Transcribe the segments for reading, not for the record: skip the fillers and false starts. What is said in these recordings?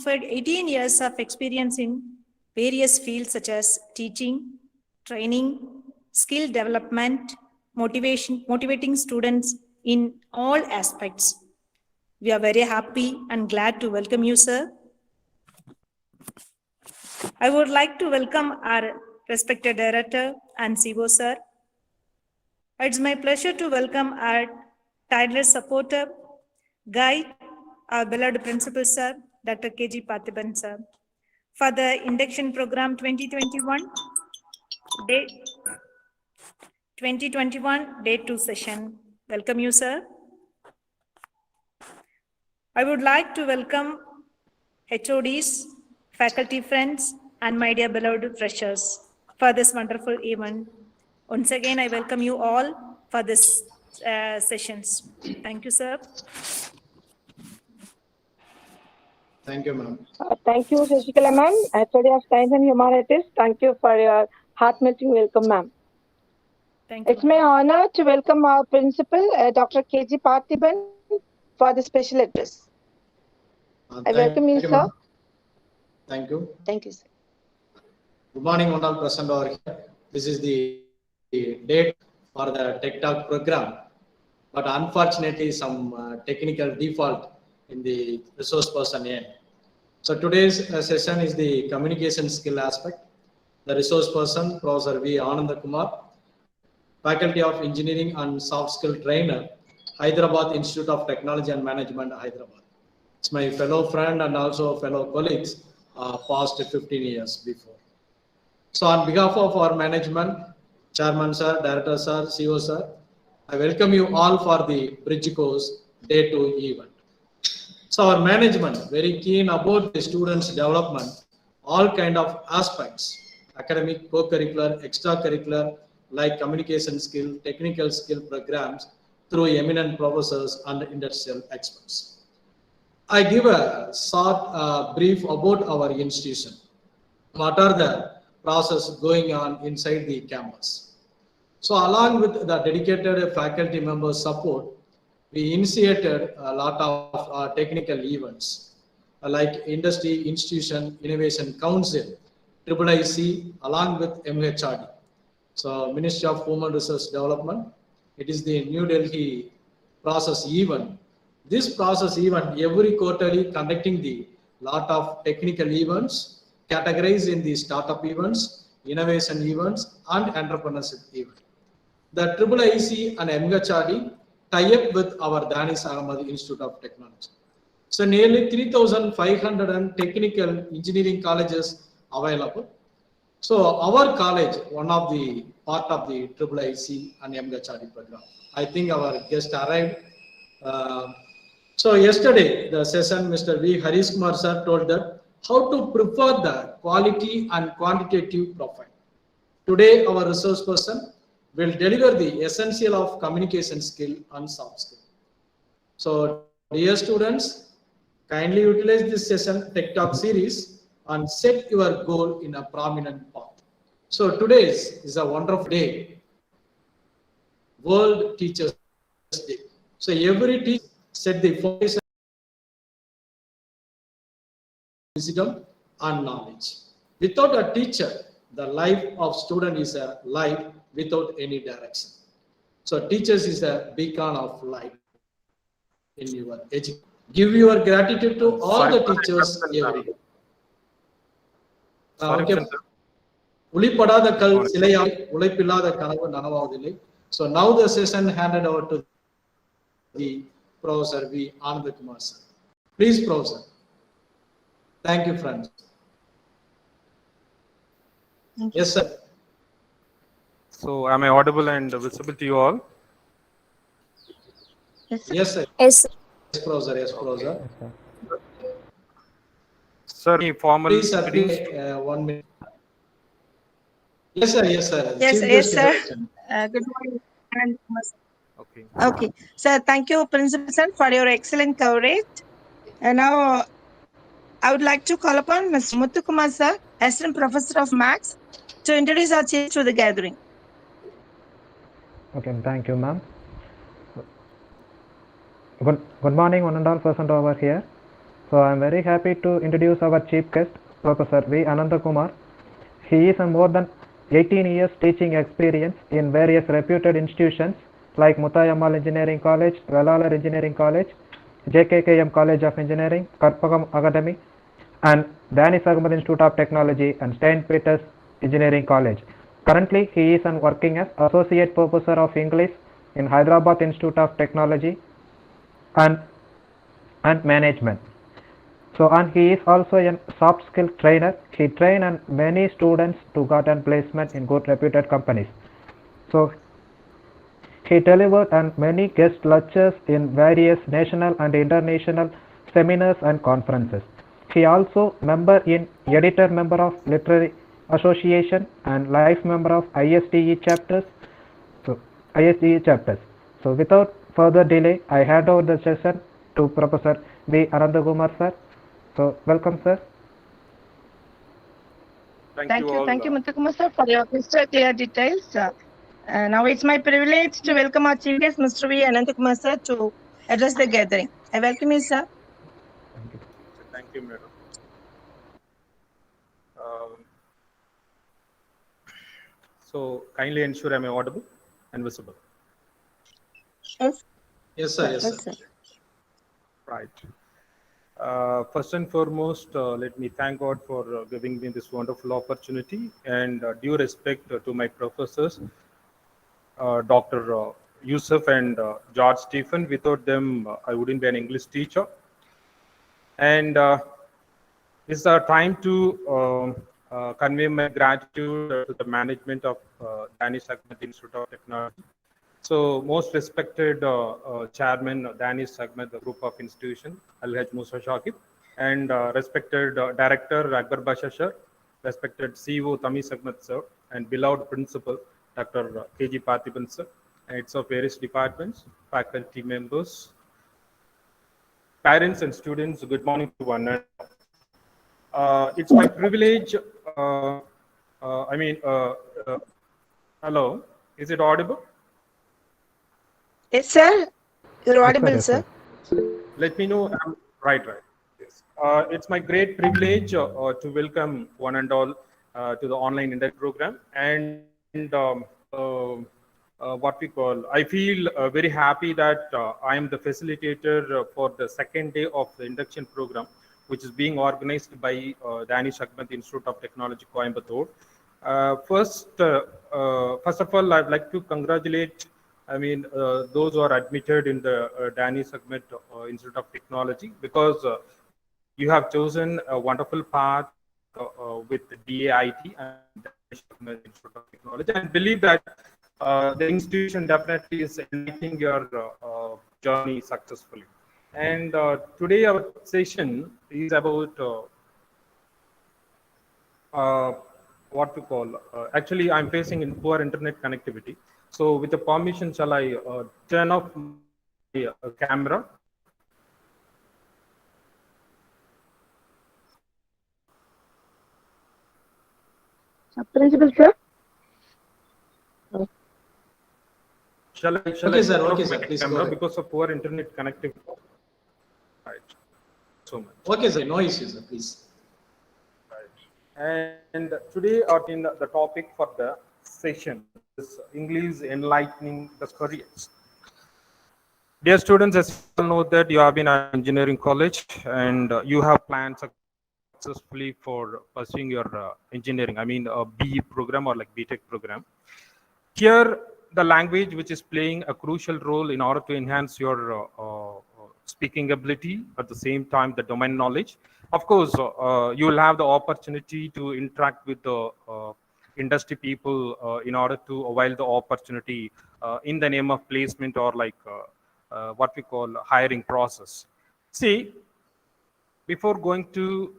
for 18 years of experience in various fields such as teaching, training, skill development, motivating students in all aspects. We are very happy and glad to welcome you, sir. I would like to welcome our respected director and CEO, sir. It's my pleasure to welcome our tireless supporter, guide, our beloved principal, sir, Dr. K.G. Parthiban, sir, for the induction program 2021, day 2 session. Welcome you, sir. I would like to welcome HODs, faculty friends, and my dear beloved freshers for this wonderful event. Once again, I welcome you all for this sessions. Thank you, sir. Thank you, ma'am. Thank you, Shashikala ma'am, HOD of Science and Humanities. Thank you for your heart-melting welcome, ma'am. Thank you. It's my honor to welcome our principal, Dr. K.G. Parthiban, for the special address. I welcome you, sir. Thank you. Thank you, sir. Good morning, all present over here. This is the date for the Tech Talk program, but unfortunately, some technical default in the resource person end. So today's session is the communication skill aspect. The resource person, Professor V. Ananda Kumar, Faculty of Engineering and Soft Skill Trainer, Hyderabad Institute of Technology and Management, Hyderabad. It's my fellow friend and also fellow colleagues past 15 years before. So on behalf of our management, Chairman sir, Director sir, CEO sir, I welcome you all for the Bridge Course Day 2 event. So our management very keen about the students' development, all kind of aspects, academic, co-curricular, extracurricular, like communication skill, technical skill programs through eminent professors and industrial experts. I give a short brief about our institution. What are the process going on inside the campus? So along with the dedicated faculty members support, we initiated a lot of technical events like Industry Institution Innovation Council, IIIC, along with MHRD. So Ministry of Human Resource Development, it is the New Delhi process event. This process event every quarterly conducting the lot of technical events, categorized in the startup events, innovation events, and entrepreneurship event. The IIIC and MHRD tie up with our Danis Ahmad Institute of Technology. So nearly 3,500 technical engineering colleges available. So our college, one of the part of the IIIC and MHRD program. I think our guest arrived. So yesterday, the session, Mr. V. Harish Kumar sir told that how to prefer the quality and quantitative profile. Today, our resource person will deliver the essential of communication skill and soft skill. So, dear students, kindly utilize this session, Tech Talk series, and set your goal in a prominent path. So, today is a wonderful day, World Teachers Day. So, every teacher set the foundation, wisdom, and knowledge. Without a teacher, the life of student is a life without any direction. So teachers is a beacon of light in your education. Give your gratitude to all the teachers every day. So now the session handed over to the Professor V. Ananda Kumar sir. Please, Professor. Thank you, friends. Thank you. Yes, sir. So, am I audible and visible to you all? Yes, sir. Yes, Yes, Professor. Yes, Professor. Sir, any formal Please, sir, greetings? 1 minute. Yes, sir. Yes, sir. Yes, Chief yes, guest sir. introduction. Good morning. Okay. Okay, sir, thank you, Principal Sir, for your excellent coverage. And now I would like to call upon Mr. Muthukumar sir, Assistant Professor of Maths, to introduce our chief to the gathering. Okay, thank you, ma'am. Good morning, one and all present over here. So I am very happy to introduce our chief guest, Professor V. Anandakumar. He is a more than 18 years teaching experience in various reputed institutions like Mutayamal Engineering College, Walayar Engineering College, JKKM College of Engineering, Karpagam Academy, and Danish Ahmed Institute of Technology and St. Peter's Engineering College. Currently, he is working as Associate Professor of English in Hyderabad Institute of Technology and Management. So, and he is also a soft skill trainer. He trained many students to get a placement in good reputed companies. So, he delivered many guest lectures in various national and international seminars and conferences. He also member in editor member of Literary Association and life member of ISDE chapters. So, ISDE chapters. So, without further delay, I hand over the session to Professor V. Anandakumar sir. So, welcome sir. Thank you, Muthukumar sir, for your crystal clear details. Now it's my privilege to welcome our chief guest, Mr. V. Anandakumar sir, to address the gathering. I welcome you, sir. Thank you, madam. So kindly ensure I am audible and visible. Yes. Yes, sir. Yes, sir. Right. First and foremost, let me thank God for giving me this wonderful opportunity, and due respect to my professors, Dr. Yusuf and George Stephen. Without them, I wouldn't be an English teacher. And it's a time to convey my gratitude to the management of Danish Ahmed Institute of Technology. So, most respected chairman, Danish Ahmed, the group of institution, Alhaj Musa Shakib, and respected director, Akbar Basha sir, respected CEO, Tamis Ahmed sir, and beloved principal, Dr. KG Parthiban sir, heads of various departments, faculty members, parents and students, good morning to one and all. It's my privilege, hello, is it audible? Yes, sir. You're audible, Yes, sir. Let me know. Right. Yes. It's my great privilege to welcome one and all to the online induction program. And what we call, I feel very happy that I am the facilitator for the second day of the induction program, which is being organized by Danish Ahmed Institute of Technology, Coimbatore. First of all, I'd like to congratulate those who are admitted in the Danish Ahmed Institute of Technology, because you have chosen a wonderful path with DAIT and Danish Ahmed Institute of Technology, and believe that the institution definitely is enlightening your journey successfully. And today our session is about what we call, actually I'm facing in poor internet connectivity. So with the permission, shall I turn off my camera? Principal sir. Shall I Okay, turn sir. off Okay, my sir. Please go camera ahead. because of poor internet connectivity? Right. So much. Okay, sir. No issues, sir. Please. And today, in the topic for the session is English enlightening the careers. Dear students, as you all know that you have been at engineering college and you have planned successfully for pursuing your engineering, a BE program or like BTech program. Here, the language which is playing a crucial role in order to enhance your speaking ability, at the same time the domain knowledge. Of course, you will have the opportunity to interact with the industry people in order to avail the opportunity in the name of placement or like what we call hiring process. See, before going to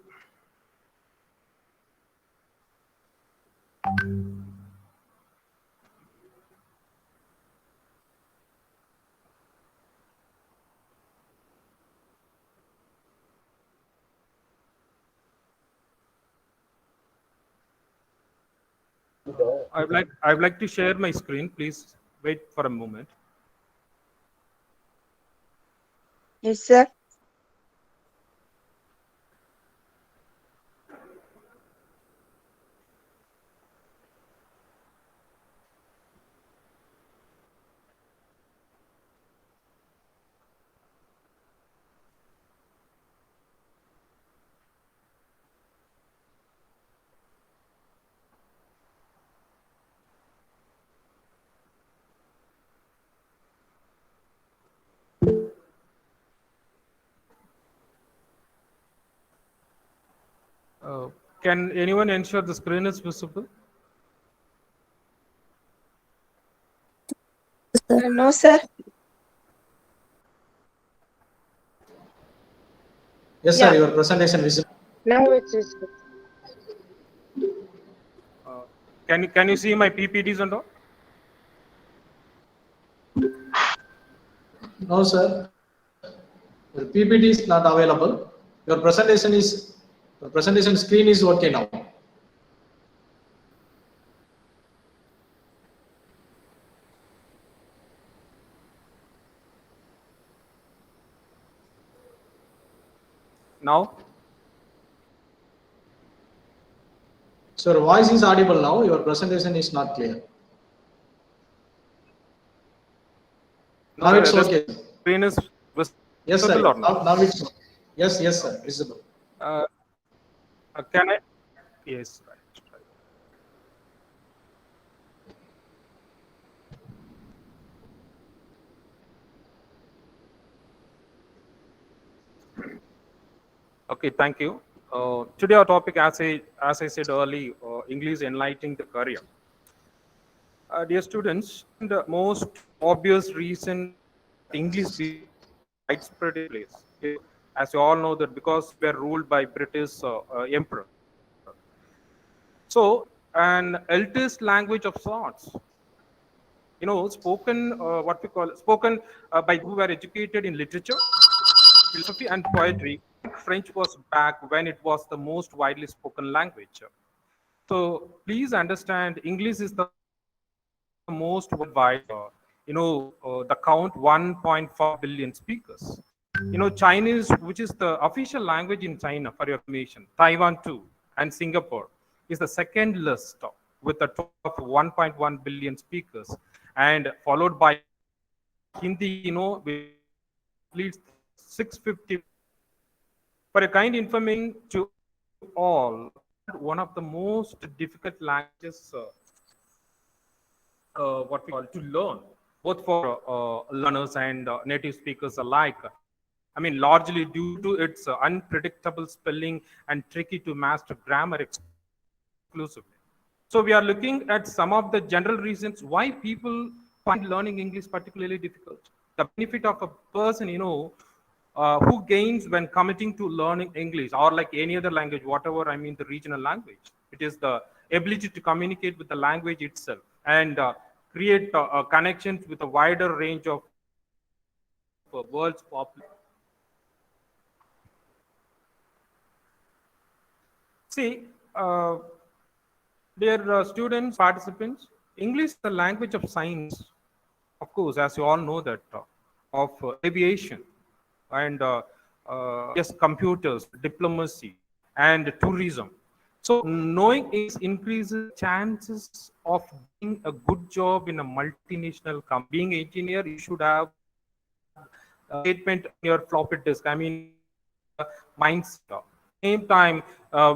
I'd like to share my screen. Please wait for a moment. Yes, sir. Can anyone ensure the screen is visible? No, sir. Yes, Yeah. sir, your presentation visible. Now it's visible. Can you see my PPTs and all? No, sir. Your PPT is not available. Your presentation screen is okay now. Now? So your voice is audible now. Your presentation is not clear. Now it's The okay. screen is Yes, sir. visible or not? Now it's okay. Yes, sir. Visible. Can I? Yes, right. Okay, thank you. Today our topic, as I said earlier, English enlightening the career. Dear students, the most obvious reason English is widespread in place, as you all know, that because we are ruled by British emperor. So, an eldest language of sorts, spoken, what we call spoken by who were educated in literature, philosophy, and poetry. French was back when it was the most widely spoken language. So please understand, English is the most worldwide. The count 1.4 billion speakers. Chinese, which is the official language in China, for your information, Taiwan too, and Singapore is the second list with a total of 1.1 billion speakers, and followed by Hindi, which leads 650. For a kind information to all, one of the most difficult languages, what we call to learn, both for learners and native speakers alike. I mean, largely due to its unpredictable spelling and tricky to master grammar exclusively. So we are looking at some of the general reasons why people find learning English particularly difficult. The benefit of a person, who gains when committing to learning English or like any other language, whatever, I mean, the regional language. It is the ability to communicate with the language itself and create connections with a wider range of world's population. See, dear students, participants, English is the language of science, of course, as you all know that, of aviation and yes, computers, diplomacy, and tourism. So knowing is increases chances of doing a good job in a multinational company. Being an engineer, you should have a statement on your floppy disk. I mean, mindset. Same time,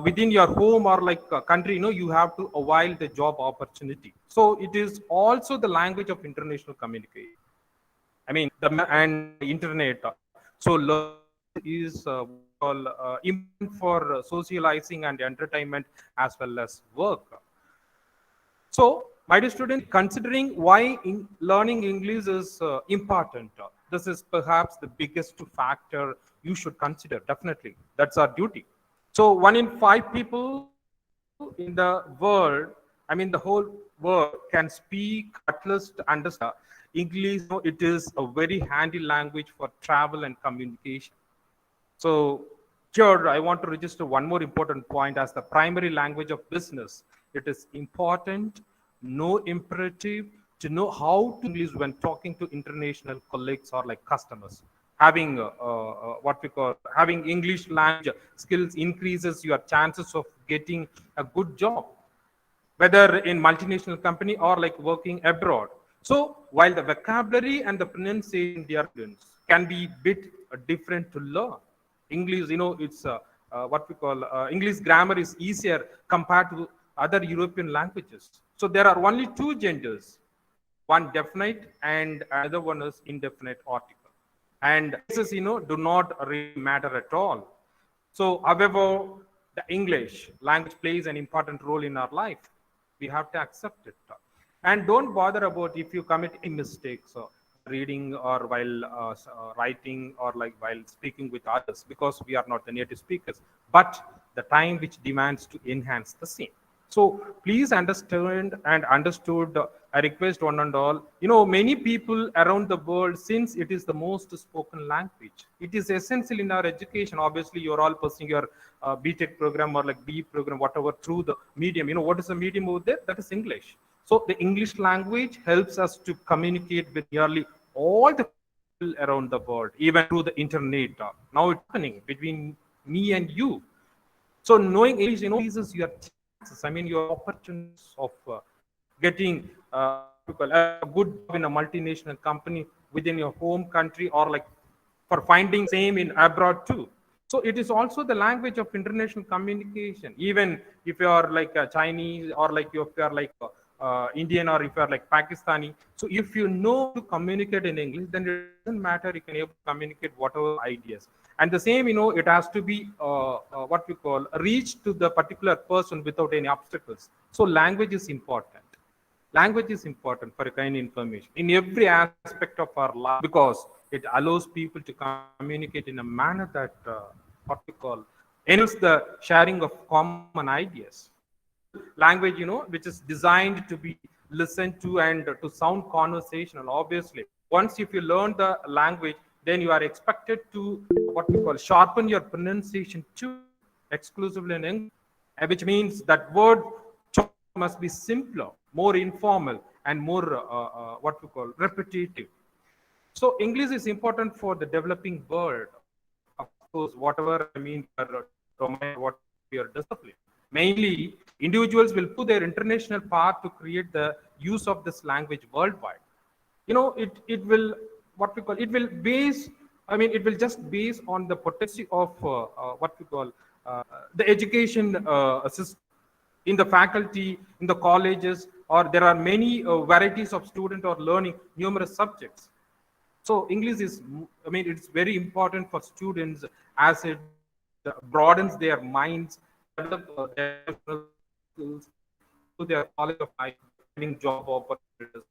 within your home or like country, you have to avail the job opportunity. So it is also the language of international communication. I mean, and internet. So learn is important for socializing and entertainment as well as work. So, my dear student, considering why learning English is important, this is perhaps the biggest factor you should consider. Definitely, that's our duty. So, 1 in 5 people in the world, I mean, the whole world can speak, at least understand English. It is a very handy language for travel and communication. So here I want to register one more important point as the primary language of business. It is important, no imperative to know how to English when talking to international colleagues or like customers. Having what we call having English language skills increases your chances of getting a good job, whether in multinational company or like working abroad. So while the vocabulary and the pronunciation can be bit different to learn. English, it's what we call English grammar is easier compared to other European languages. So there are only two genders, one definite and another one is indefinite article. And cases, do not really matter at all. So, however, the English language plays an important role in our life. We have to accept it. And don't bother about if you commit any mistakes reading or while writing or like while speaking with others, because we are not the native speakers, but the time which demands to enhance the same. So please understand and understood. I request one and all, many people around the world, since it is the most spoken language, it is essential in our education. Obviously, you're all pursuing your BTech program or like B program, whatever, through the medium. What is the medium over there? That is English. So the English language helps us to communicate with nearly all the people around the world, even through the internet. Now it's happening between me and you. So knowing English, increases your chances. I mean, your opportunities of getting a good job in a multinational company within your home country, or like for finding same in abroad too. So it is also the language of international communication. Even if you are like a Chinese, or like if you are like Indian, or if you are like Pakistani. So if you know to communicate in English, then it doesn't matter. You can able to communicate whatever ideas. And the same, it has to be what we call reach to the particular person without any obstacles. So language is important. Language is important for a kind of information in every aspect of our life, because it allows people to communicate in a manner that what we call enables the sharing of common ideas. Language, which is designed to be listened to and to sound conversational. Obviously, once if you learn the language, then you are expected to what we call sharpen your pronunciation too, exclusively in English, which means that word choice must be simpler, more informal, and more what we call repetitive. So English is important for the developing world. Of course, whatever I mean, your domain, what your discipline. Mainly, individuals will put their international part to create the use of this language worldwide. It will what we call it will base. I mean, it will just base on the potency of what we call the education system in the faculty, in the colleges, or there are many varieties of student or learning numerous subjects. So English is, I mean, it's very important for students as it broadens their minds, develop their skills, improve their knowledge of life, finding job opportunities.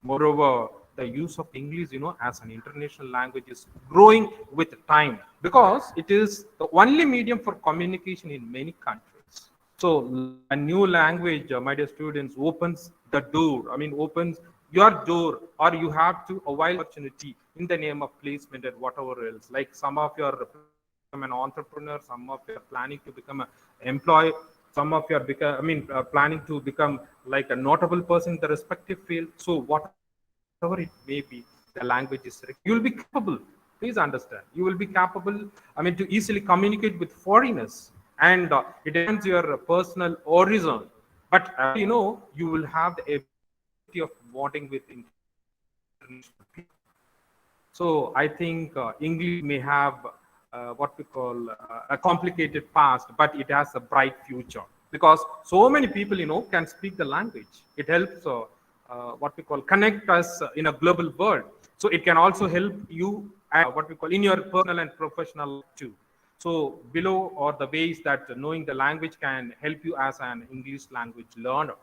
Moreover, the use of English, as an international language is growing with time, because it is the only medium for communication in many countries. So a new language, my dear students, opens the door. I mean, opens your door, or you have to avail opportunity in the name of placement and whatever else. Like some of you are become an entrepreneur, some of you are planning to become an employee, some of you are planning to become like a notable person in the respective field. So whatever it may be, the language is you will be capable. Please understand, you will be capable. I mean, to easily communicate with foreigners, and it ends your personal horizon. But you will have the ability of bonding with international people. So I think English may have what we call a complicated past, but it has a bright future, because so many people, can speak the language. It helps what we call connect us in a global world. So it can also help you what we call in your personal and professional life too. So below are the ways that knowing the language can help you as an English language learner.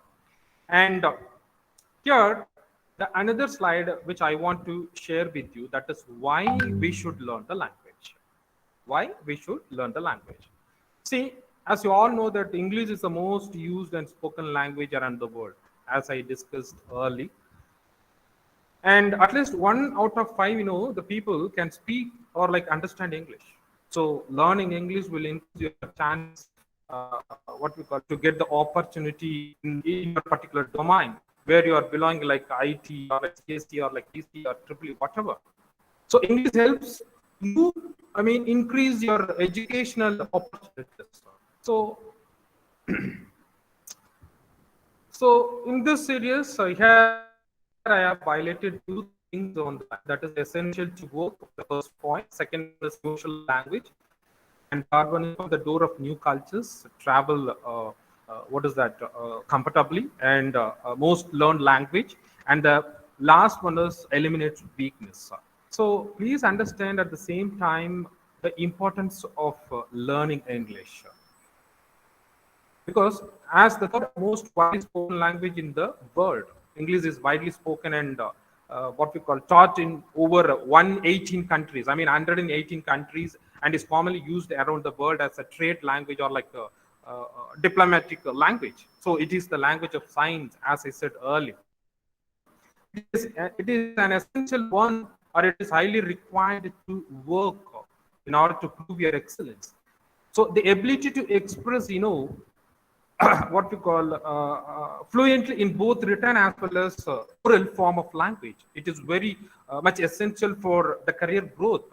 And here, the another slide which I want to share with you, that is why we should learn the language. Why we should learn the language. See, as you all know that English is the most used and spoken language around the world, as I discussed earlier. And at least 1 out of 5, the people can speak or like understand English. So learning English will increase your chance, what we call, to get the opportunity in your particular domain where you are belonging, like IT or like CST or like PC or EEE, whatever. So English helps you, increase your educational opportunities. So, so in this series, here I have highlighted 2 things on that is essential to work. The first point, second is social language, and third one is from the door of new cultures, travel. What is that? Comfortably, and most learned language, and the last one is eliminate weakness. So please understand at the same time the importance of learning English. because as the third most widely spoken language in the world, English is widely spoken and what we call taught in over 118 countries. I mean, 118 countries, and is commonly used around the world as a trade language or like a diplomatic language. So it is the language of science, as I said earlier. It is an essential one, or it is highly required to work in order to prove your excellence. So the ability to express, what we call fluently in both written as well as oral form of language. It is very much essential for the career growth.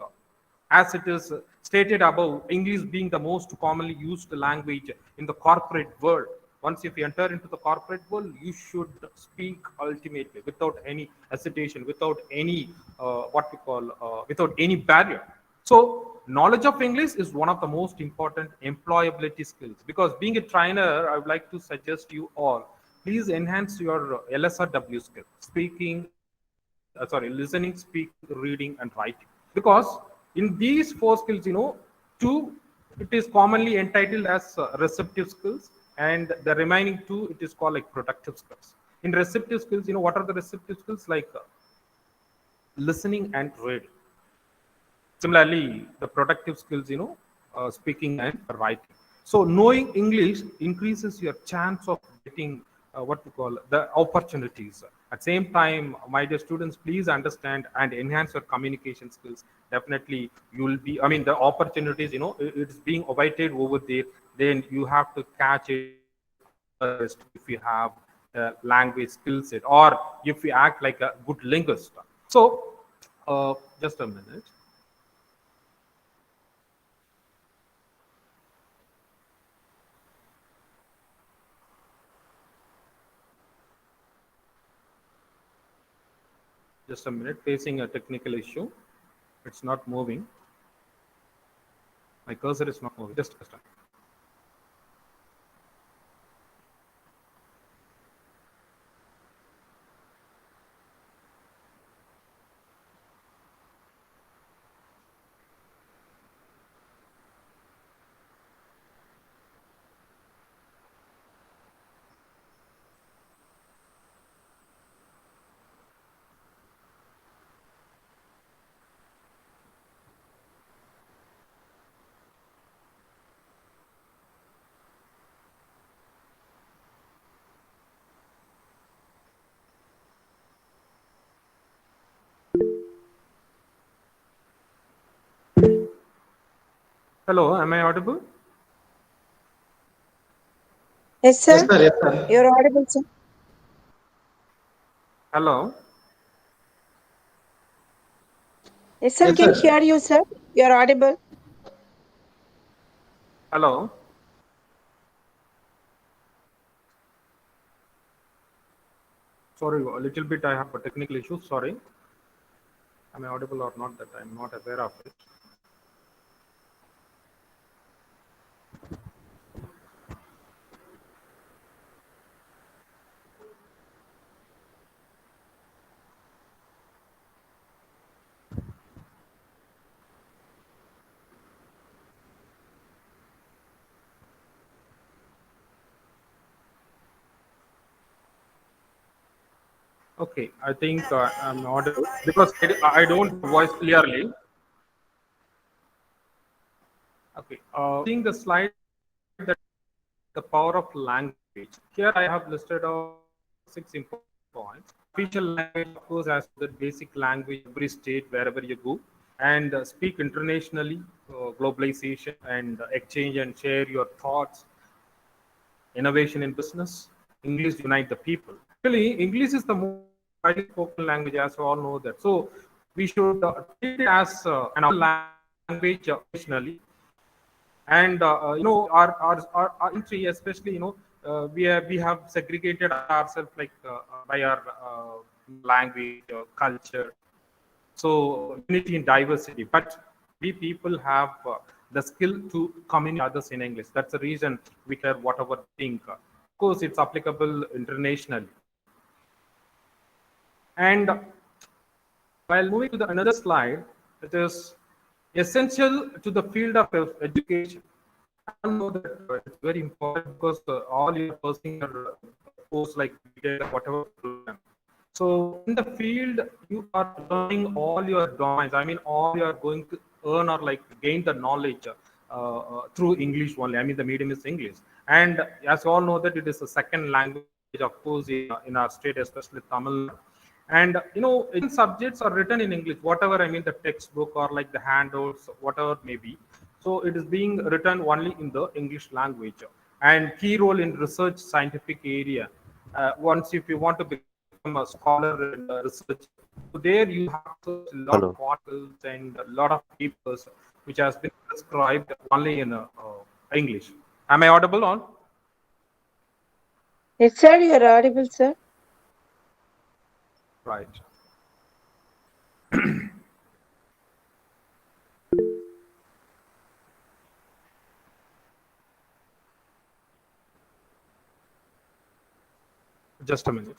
As it is stated above, English being the most commonly used language in the corporate world. Once if you enter into the corporate world, you should speak ultimately without any hesitation, without any without any barrier. So knowledge of English is one of the most important employability skills, because being a trainer, I would like to suggest you all, please enhance your LSRW skill, listening, speaking, reading, and writing. Because in these four skills, two, it is commonly entitled as receptive skills, and the remaining two, it is called like productive skills. In receptive skills, what are the receptive skills? Like listening and reading. Similarly, the productive skills, speaking and writing. So knowing English increases your chance of getting what we call the opportunities. At same time, my dear students, please understand and enhance your communication skills. Definitely, you will be, the opportunities, it's being awaited over there. Then you have to catch it first if you have language skill set, or if you act like a good linguist. So, just a minute. Just a minute, facing a technical issue. It's not moving. My cursor is not moving. Just a second. Hello, am I audible? Yes, sir. Yes, sir. Yes, sir. You're audible, sir. Hello. Yes, sir. Yes, Can sir. hear you, sir. You're audible. Hello. Sorry, a little bit I have a technical issue. Sorry. Am I audible or not? That I'm not aware of it. Okay, I think I'm audible because I don't voice clearly. Okay, seeing the slide, that the power of language. Here I have listed out 6 important points. Official language, of course, as the basic language every state wherever you go, and speak internationally, globalization, and exchange and share your thoughts. Innovation in business. English unite the people. Actually, English is the most widely spoken language, as we all know that. So we should treat it as an language occasionally. And our country, especially, we have segregated ourselves like by our language, culture. So unity in diversity, but we people have the skill to communicate others in English. That's the reason we care whatever think. Of course, it's applicable internationally. And while moving to the another slide, it is essential to the field of education. I know that it's very important because all your pursuing your course like whatever program. So in the field, you are learning all your domains. I mean, all you are going to earn or like gain the knowledge through English only. I mean, the medium is English, and as you all know that it is a second language, of course, in our state, especially Tamil Nadu. And subjects are written in English, whatever, I mean, the textbook or like the handouts, whatever it may be. So it is being written only in the English language. And key role in research scientific area. Once if you want to become a scholar in research, so there you have to search a lot of articles and a lot of papers which has been prescribed only in English. Am I audible on? Yes, sir, you are audible, sir. Right. Just a minute.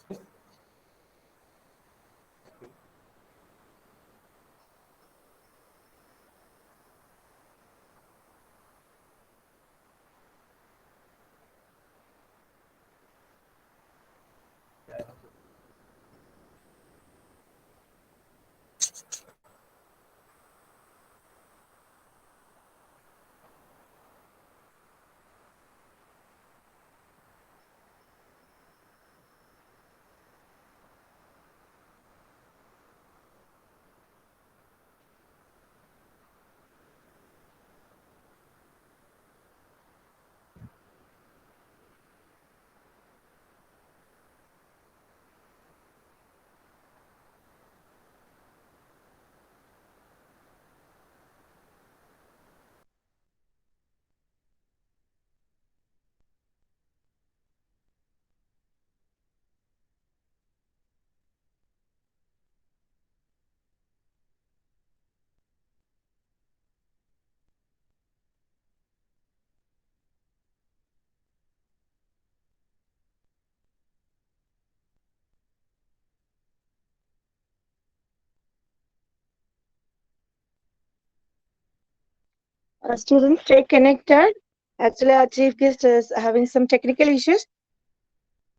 Students, stay connected. Actually, our chief guest is having some technical issues.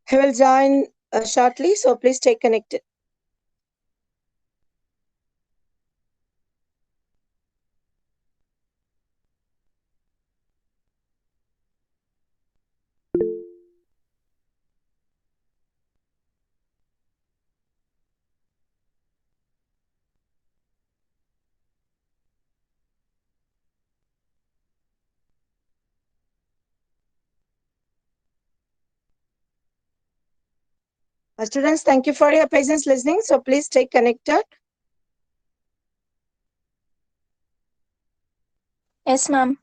He will join shortly, so please stay connected. Students, thank you for your patience listening. So please stay connected. Yes, ma'am.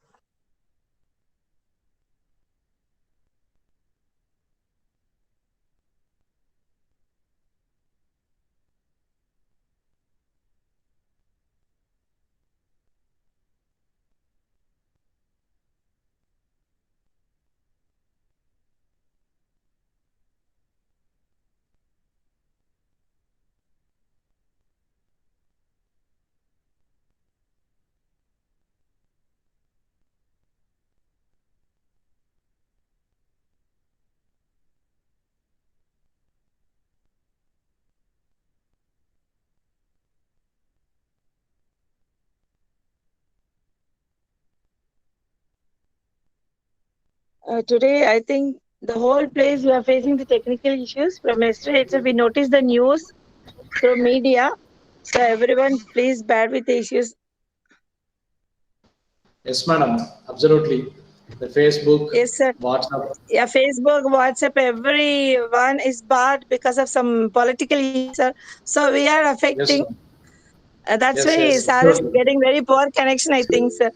Today, I think the whole place we are facing the technical issues. From yesterday itself, we noticed the news through media. So everyone, please bear with the issues. Yes, madam. Absolutely. The Facebook, Yes, sir. WhatsApp. Yeah, Facebook, WhatsApp, everyone is barred because of some political issues, sir. So we are Yes, affecting. ma'am. That's Yes, why yes. sir is Absolutely. getting very poor connection, I think, sir.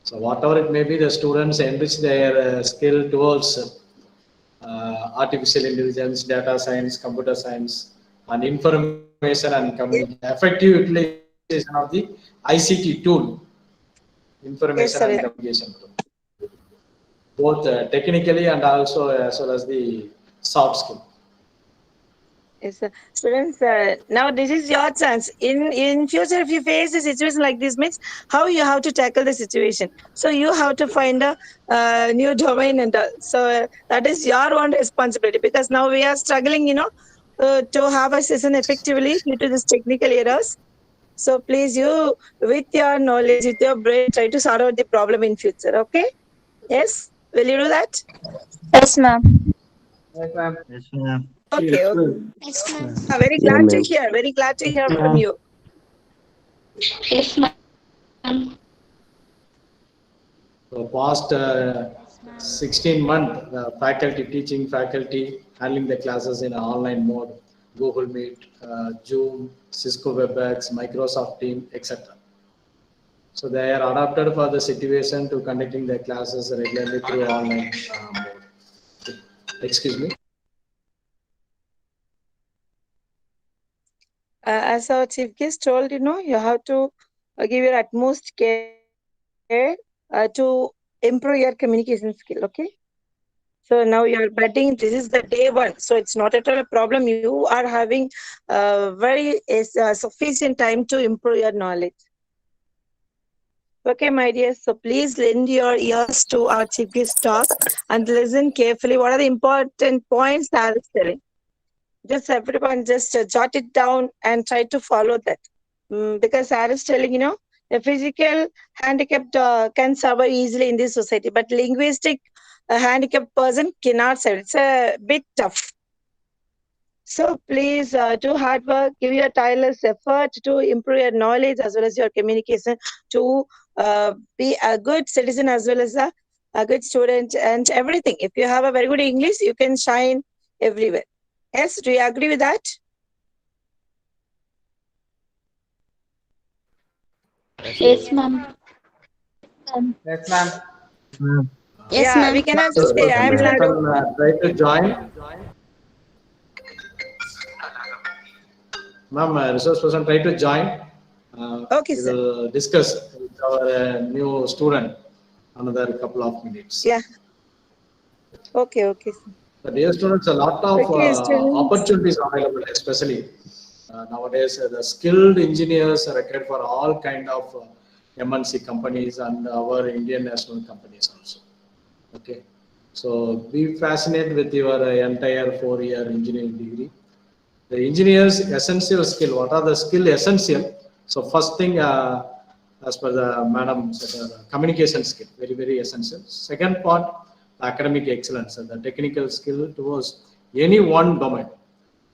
So whatever it may be, the students enrich their skill towards artificial intelligence, data science, computer science, and information and communication. Effective utilization of the ICT tool, Yes, information and sir. communication tool, both technically and also as well as the soft skill. Yes, sir. Students, now this is your chance. In future, if you face a situation like this, means how you have to tackle the situation. So you have to find a new domain and all. So that is your own responsibility, because now we are struggling, to have a session effectively due to this technical errors. So please, you with your knowledge, with your brain, try to sort out the problem in future. Okay? Yes. Will you do that? Yes, ma'am. Yes, ma'am. Okay. Okay. Yes, ma'am. Very Yeah, glad to ma'am. hear. Very glad to hear from you. Yes, ma'am. So past 16 months, the faculty, teaching faculty, handling the classes in an online mode, Google Meet, Zoom, Cisco WebEx, Microsoft Team, etc. So they are adapted for the situation to conducting their classes regularly through online mode. Excuse me. As our chief guest told, you have to give your utmost care to improve your communication skill. Okay. So now you're betting this is the day one. So it's not at all a problem. You are having very sufficient time to improve your knowledge. Okay, my dear. So please lend your ears to our chief guest talk and listen carefully. What are the important points that is telling? Just everyone just jot it down and try to follow that. Because Sarah is telling, a physical handicapped can survive easily in this society, but linguistic handicapped person cannot survive. It's a bit tough. So please do hard work, give your tireless effort to improve your knowledge as well as your communication, to be a good citizen as well as a good student and everything. If you have a very good English, you can shine everywhere. Yes, do you agree with that? Yes, ma'am. Yes, ma'am. Yes, Yeah, we ma'am. can also So say resource I'm Nadu. person try to join. Ma'am, resource person try to join. Okay, We sir. will discuss with our new student another couple of minutes. Yeah. Okay, okay, sir. But dear students, a lot of Okay, students. opportunities available, especially nowadays. The skilled engineers are required for all kind of MNC companies and our Indian national companies also. Okay, so be fascinated with your entire 4-year engineering degree. The engineer's essential skill. What are the skill essential? So first thing, as per the madam said, communication skill, very very essential. Second part, academic excellence, and the technical skill towards any one domain.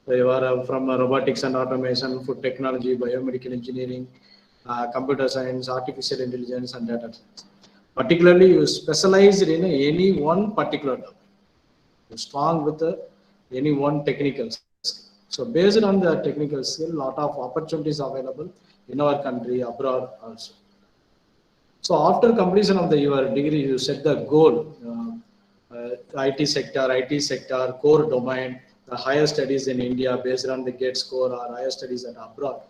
So you are from robotics and automation, food technology, biomedical engineering, computer science, artificial intelligence, and data science. Particularly, you specialize in any one particular domain. You're strong with any one technical skill. So based on the technical skill, lot of opportunities available in our country, abroad also. So after completion of your degree, you set the goal, IT sector, core domain, the higher studies in India based on the GATE score or higher studies at abroad.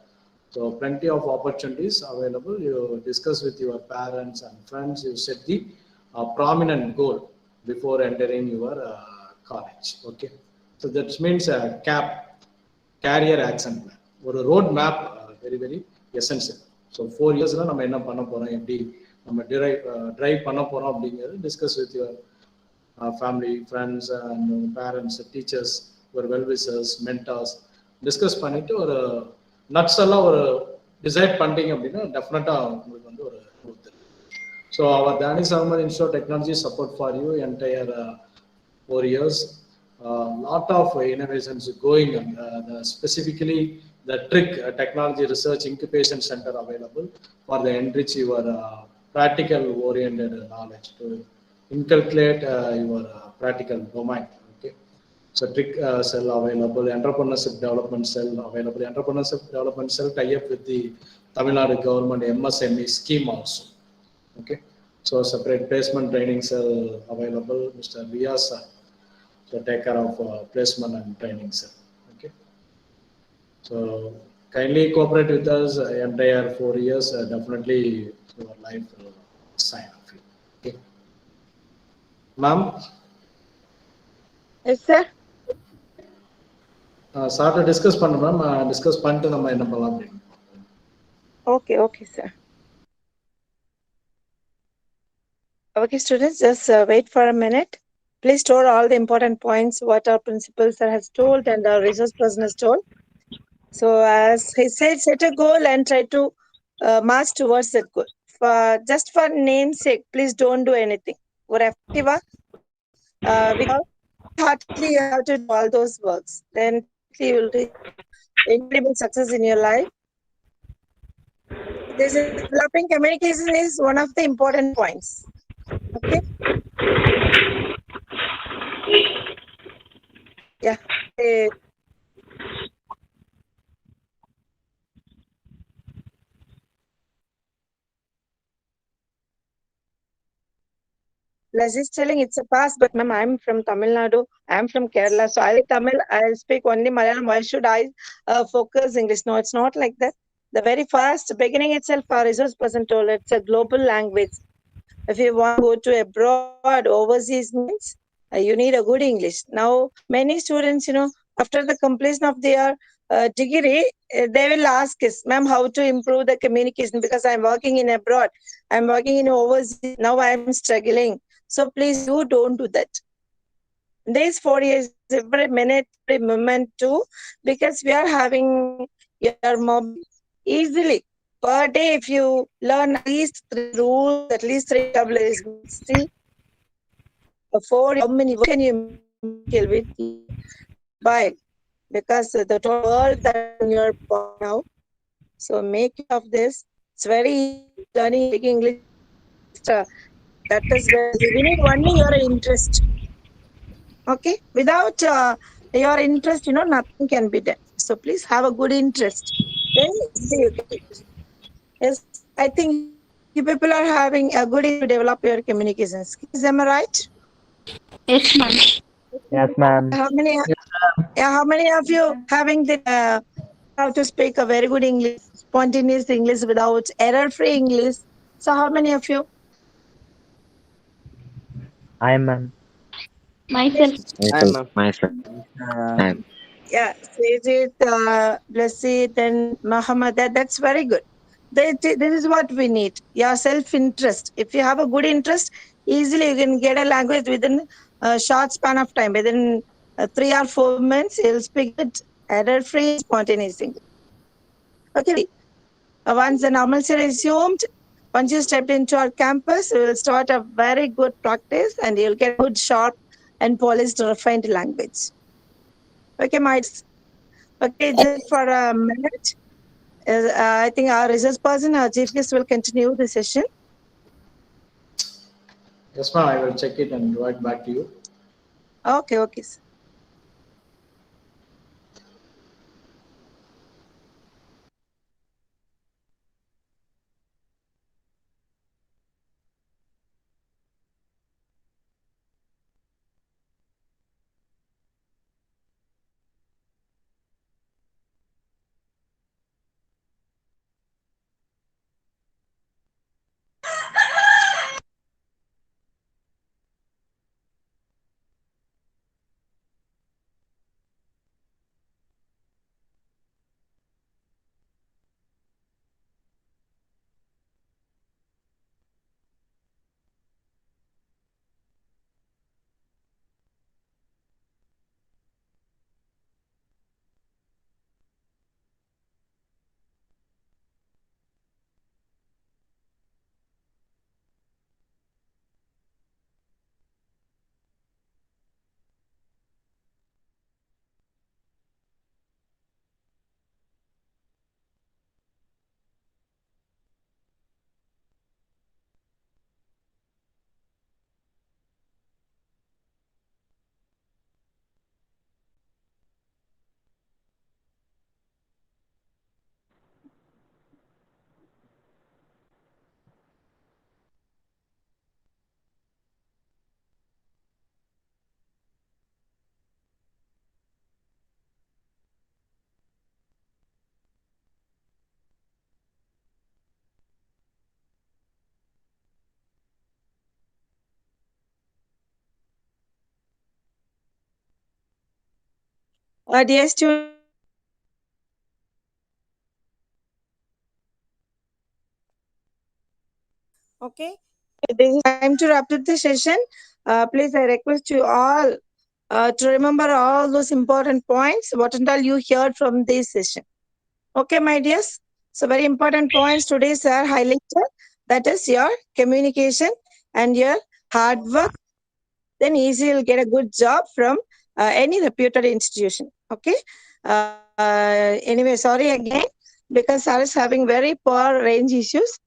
So plenty of opportunities available. You discuss with your parents and friends. You set the prominent goal before entering your college. Okay. So that means career action plan. ஒரு road map very very essential. So 4 இயர்ஸில் நம்ம என்ன பண்ண போகிறோம், எப்படி நம்ம drive பண்ண போகிறோம் அப்படிங்கிறது discuss with your family, friends and parents, teachers, ஒரு வெல்விசர்ஸ், மென்டார்ஸ் டிஸ்கஸ் பண்ணிவிட்டு ஒரு நட்ஸ் எல்லாம் ஒரு டிசைட் பண்ணிட்டீங்க அப்படின்னா டெஃபினட்டாக உங்களுக்கு வந்து ஒரு growth இருக்கு. ஸோ அவர் தானி சர்மன் institute of technology support for you entire 4 years. Lot of innovations going on. Specifically, the TRIC, Technology Research Incubation Centre, available for the enrich your practical-oriented knowledge to inculcate your practical domain. Okay, so TRIC cell available, Entrepreneurship Development Cell available. Entrepreneurship Development Cell tie up with the Tamil Nadu government MSME scheme also. Okay, so separate placement training cell available. Mr. Riaz, so take care of placement and training cell. Okay, so kindly cooperate with us entire 4 years. Definitely your life will sign off you. Okay, ma'am. Yes, sir. சார்ட்ட discuss பண்ண ma'am, discuss பண்ணிட்டு நம்ம என்ன பண்ணலாம் அப்படின்னு. Okay, okay, sir. Okay, students, just wait for a minute. Please store all the important points what our principal sir has told and our resource person has told. So as he said, set a goal and try to march towards that goal. Just for namesake, please don't do anything. We hardly have to do all those works. Then you will reach incredible success in your life. This is developing communication is one of the important points. Okay. Yeah. Les is telling it's a past, but ma'am, I'm from Tamil Nadu. I'm from Kerala, so I like Tamil. I'll speak only Malayalam. Why should I focus English? No, it's not like that. The very first beginning itself, our resource person told it's a global language. If you want to go to abroad, overseas means you need a good English. Now, many students, after the completion of their degree, they will ask us, ma'am, how to improve the communication because I'm working in abroad, I'm working in overseas. Now I'm struggling. So please, you don't do that. These 4 years, every minute, every moment too, because we are having your mobile easily. Per day, if you learn at least 3 rules, at least 3 vocabularies, see, 4, how many words can you kill with mobile? Because the total world that in your phone now. So make use of this. It's very easy learning speaking English. That is where we need only your interest. Okay, without your interest, nothing can be done. So please have a good interest. Then you can. Yes, I think you people are having a good to develop your communication skills. Am I right? Yes, ma'am. Yes, ma'am. How many of you having the how to speak a very good English, spontaneous English without error-free English? So how many of you? I am, ma'am. Myself. Myself. Yeah, Sejit, Blessed, and Muhammad. That's very good. This is what we need. Your self-interest. If you have a good interest, easily you can get a language within a short span of time. Within 3 or 4 months, you'll speak it error-free, spontaneous English. Okay. Once the normalcy resumed, once you stepped into our campus, we will start a very good practice and you'll get good, sharp, and polished, refined language. Okay, mates. Okay, just for a minute. I think our research person, our chief guest, will continue the session. Yes, ma'am, I will check it and revert back to you. Okay, okay. Sir. Dear students, okay, this is time to wrap up the session. Please, I request you all to remember all those important points, what and all you heard from this session. Okay, my dears. So very important points today, sir, highlighted. That is your communication and your hard work. Then easy you'll get a good job from any reputed institution. Okay. Anyway, sorry again because sir is having very poor range issues.